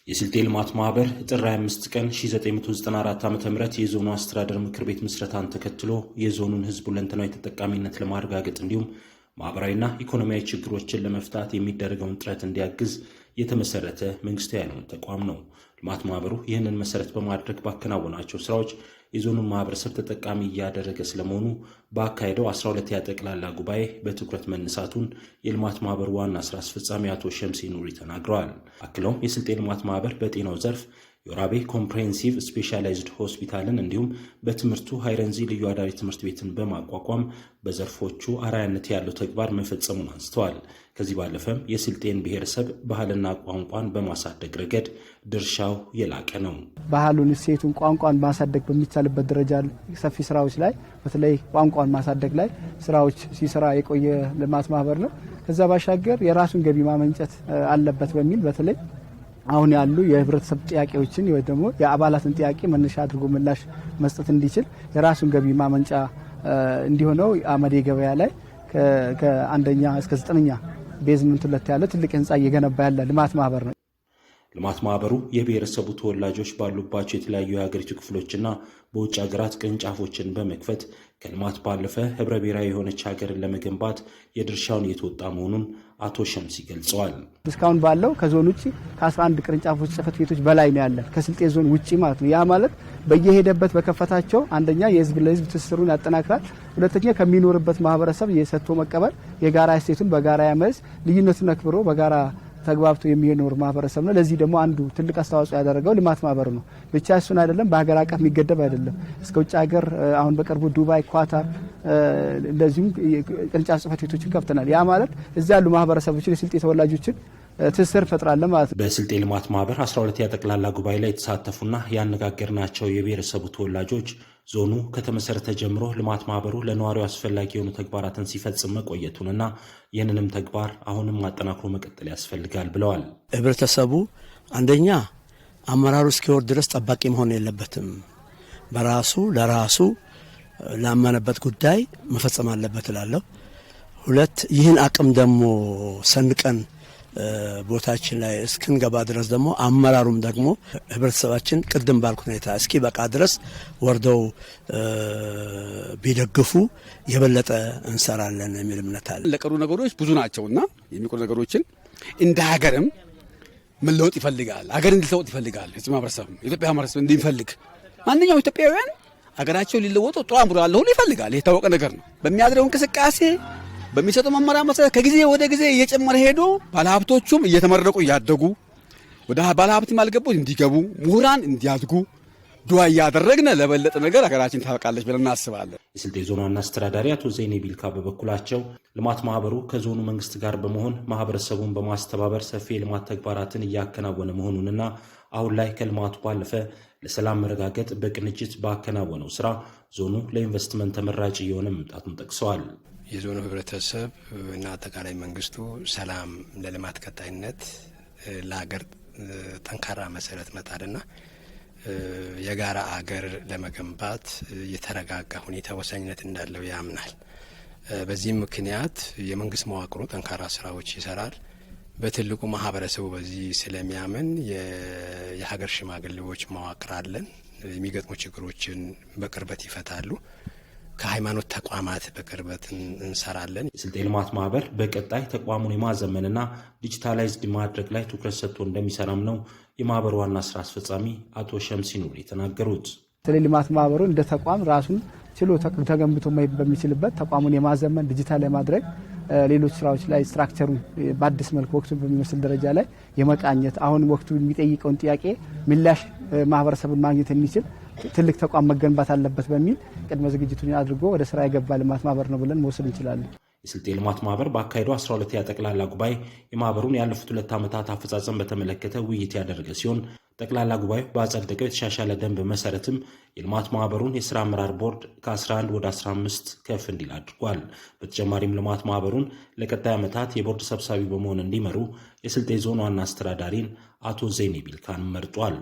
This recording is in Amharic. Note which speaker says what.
Speaker 1: የስልጤ ልማት ማህበር ጥር 25 ቀን 1994 ዓ.ም የዞኑ አስተዳደር ምክር ቤት ምስረታን ተከትሎ የዞኑን ህዝብ ሁለንተናዊ ተጠቃሚነት ለማረጋገጥ እንዲሁም ማህበራዊና ኢኮኖሚያዊ ችግሮችን ለመፍታት የሚደረገውን ጥረት እንዲያግዝ የተመሰረተ መንግስታዊ ያልሆነ ተቋም ነው። ልማት ማህበሩ ይህንን መሰረት በማድረግ ባከናወናቸው ስራዎች የዞኑን ማህበረሰብ ተጠቃሚ እያደረገ ስለመሆኑ በአካሄደው 12ኛ ጠቅላላ ጉባኤ በትኩረት መነሳቱን የልማት ማህበሩ ዋና ስራ አስፈጻሚ አቶ ሸምሲ ኑሪ ተናግረዋል። አክለውም የስልጤ ልማት ማህበር በጤናው ዘርፍ የወራቤ ኮምፕሬሄንሲቭ ስፔሻላይዝድ ሆስፒታልን እንዲሁም በትምህርቱ ሃይረንዚ ልዩ አዳሪ ትምህርት ቤትን በማቋቋም በዘርፎቹ አርአያነት ያለው ተግባር መፈጸሙን አንስተዋል። ከዚህ ባለፈም የስልጤን ብሔረሰብ ባህልና ቋንቋን በማሳደግ ረገድ ድርሻው የላቀ ነው።
Speaker 2: ባህሉን፣ እሴቱን፣ ቋንቋን ማሳደግ በሚቻልበት ደረጃ ሰፊ ስራዎች ላይ በተለይ ቋንቋን ማሳደግ ላይ ስራዎች ሲሰራ የቆየ ልማት ማህበር ነው። ከዛ ባሻገር የራሱን ገቢ ማመንጨት አለበት በሚል በተለይ አሁን ያሉ የህብረተሰብ ጥያቄዎችን ወይ ደግሞ የአባላትን ጥያቄ መነሻ አድርጎ ምላሽ መስጠት እንዲችል የራሱን ገቢ ማመንጫ እንዲሆነው አመዴ ገበያ ላይ ከአንደኛ እስከ 9ኛ ቤዝመንት 2 ያለ ትልቅ ህንጻ እየገነባ ያለ ልማት ማህበር ነው።
Speaker 1: ልማት ማህበሩ የብሔረሰቡ ተወላጆች ባሉባቸው የተለያዩ የሀገሪቱ ክፍሎችና በውጭ ሀገራት ቅርንጫፎችን በመክፈት ከልማት ባለፈ ህብረ ብሔራዊ የሆነች ሀገርን ለመገንባት የድርሻውን እየተወጣ መሆኑን አቶ ሸምሲ ገልጸዋል።
Speaker 2: እስካሁን ባለው ከዞን ውጪ ከ11 ቅርንጫፎች ጽህፈት ቤቶች በላይ ነው ያለን ከስልጤ ዞን ውጪ ማለት ነው። ያ ማለት በየሄደበት በከፈታቸው አንደኛ የህዝብ ለህዝብ ትስስሩን ያጠናክራል፣ ሁለተኛ ከሚኖርበት ማህበረሰብ የሰጥቶ መቀበል የጋራ እሴቱን በጋራ ያመዝ ልዩነቱን አክብሮ በጋራ ተግባብቶ የሚኖር ማህበረሰብ ነው። ለዚህ ደግሞ አንዱ ትልቅ አስተዋጽኦ ያደረገው ልማት ማህበር ነው። ብቻ እሱን አይደለም፣ በሀገር አቀፍ የሚገደብ አይደለም። እስከ ውጭ ሀገር አሁን በቅርቡ ዱባይ፣ ኳታር እንደዚሁም ቅርንጫፍ ጽህፈት ቤቶችን ከፍተናል። ያ ማለት እዚያ ያሉ ማህበረሰቦችን የስልጤ ተወላጆችን ትስስር ፈጥራለን ማለት ነው።
Speaker 1: በስልጤ ልማት ማህበር 12ኛ ጠቅላላ ጉባኤ ላይ የተሳተፉና ያነጋገርናቸው የብሔረሰቡ ተወላጆች ዞኑ ከተመሰረተ ጀምሮ ልማት ማህበሩ ለነዋሪው አስፈላጊ የሆኑ ተግባራትን ሲፈጽም መቆየቱንና ይህንንም ተግባር አሁንም ማጠናክሮ መቀጠል ያስፈልጋል ብለዋል።
Speaker 3: ህብረተሰቡ አንደኛ አመራሩ እስኪወርድ ድረስ ጠባቂ መሆን የለበትም። በራሱ ለራሱ ላመነበት ጉዳይ መፈጸም አለበት እላለሁ። ሁለት ይህን አቅም ደግሞ ሰንቀን ቦታችን ላይ እስክንገባ ድረስ ደግሞ አመራሩም ደግሞ ህብረተሰባችን ቅድም ባልኩ ሁኔታ እስኪ በቃ ድረስ ወርደው ቢደግፉ የበለጠ እንሰራለን የሚል እምነት አለ።
Speaker 4: ለቀሩ ነገሮች ብዙ ናቸውና የሚቀሩ ነገሮችን እንደ ሀገርም መለወጥ ይፈልጋል። ሀገር እንዲለወጥ ይፈልጋል። ህዝብ ማህበረሰብ ኢትዮጵያ ማህበረሰብ እንዲፈልግ ማንኛውም ኢትዮጵያውያን ሀገራቸው ሊለወጡ ጥሩ አምሮ ያለው ሁሉ ይፈልጋል። የታወቀ ነገር ነው። በሚያደርገው እንቅስቃሴ በሚሰጡ መመሪያ መሰረት ከጊዜ ወደ ጊዜ እየጨመረ ሄዶ ባለሀብቶቹም እየተመረቁ እያደጉ ወደ ባለሀብትም ያልገቡት እንዲገቡ ምሁራን እንዲያድጉ ዱዓ እያደረግን ለበለጠ ነገር ሀገራችን ታበቃለች ብለን እናስባለን።
Speaker 1: የስልጤ ዞን ዋና አስተዳዳሪ አቶ ዘይኔ ቢልካ በበኩላቸው ልማት ማህበሩ ከዞኑ መንግስት ጋር በመሆን ማህበረሰቡን በማስተባበር ሰፊ የልማት ተግባራትን እያከናወነ መሆኑንና አሁን ላይ ከልማቱ ባለፈ ለሰላም መረጋገጥ በቅንጅት ባከናወነው ስራ ዞኑ ለኢንቨስትመንት ተመራጭ እየሆነ መምጣቱን ጠቅሰዋል።
Speaker 5: የዞኑ ህብረተሰብ እና አጠቃላይ መንግስቱ ሰላም ለልማት ቀጣይነት ለሀገር ጠንካራ መሰረት መጣልና የጋራ አገር ለመገንባት የተረጋጋ ሁኔታ ወሳኝነት እንዳለው ያምናል። በዚህም ምክንያት የመንግስት መዋቅሩ ጠንካራ ስራዎች ይሰራል። በትልቁ ማህበረሰቡ በዚህ ስለሚያምን የሀገር ሽማግሌዎች መዋቅር አለን። የሚገጥሙ ችግሮችን በቅርበት ይፈታሉ። ከሃይማኖት ተቋማት በቅርበት እንሰራለን።
Speaker 1: የስልጤ ልማት ማህበር በቀጣይ ተቋሙን የማዘመንና ዲጂታላይዝድ ማድረግ ላይ ትኩረት ሰጥቶ እንደሚሰራም ነው የማህበሩ ዋና ስራ አስፈጻሚ አቶ ሸምሲ ኑሪ የተናገሩት።
Speaker 2: ስለዚህ ልማት ማህበሩ እንደ ተቋም ራሱን ችሎ ተገንብቶ መሄድ በሚችልበት ተቋሙን የማዘመን ዲጂታል ማድረግ ሌሎች ስራዎች ላይ ስትራክቸሩን በአዲስ መልክ ወቅቱን በሚመስል ደረጃ ላይ የመቃኘት አሁን ወቅቱ የሚጠይቀውን ጥያቄ ምላሽ ማህበረሰቡን ማግኘት የሚችል ትልቅ ተቋም መገንባት አለበት በሚል ቅድመ ዝግጅቱን አድርጎ ወደ ስራ የገባ ልማት ማህበር ነው ብለን መውሰድ እንችላለን።
Speaker 1: የስልጤ ልማት ማህበር ባካሄደው 12ኛ ጠቅላላ ጉባኤ የማህበሩን ያለፉት 2 ዓመታት አፈጻጸም በተመለከተ ውይይት ያደረገ ሲሆን ጠቅላላ ጉባኤው ባጸደቀው የተሻሻለ ደንብ መሰረትም የልማት ማህበሩን የስራ አመራር ቦርድ ከ11 ወደ 15 ከፍ እንዲል አድርጓል። በተጨማሪም ልማት ማህበሩን ለቀጣይ ዓመታት የቦርድ ሰብሳቢ በመሆን እንዲመሩ የስልጤ ዞን ዋና አስተዳዳሪን አቶ ዘይኔ ቢልካን መርጧል።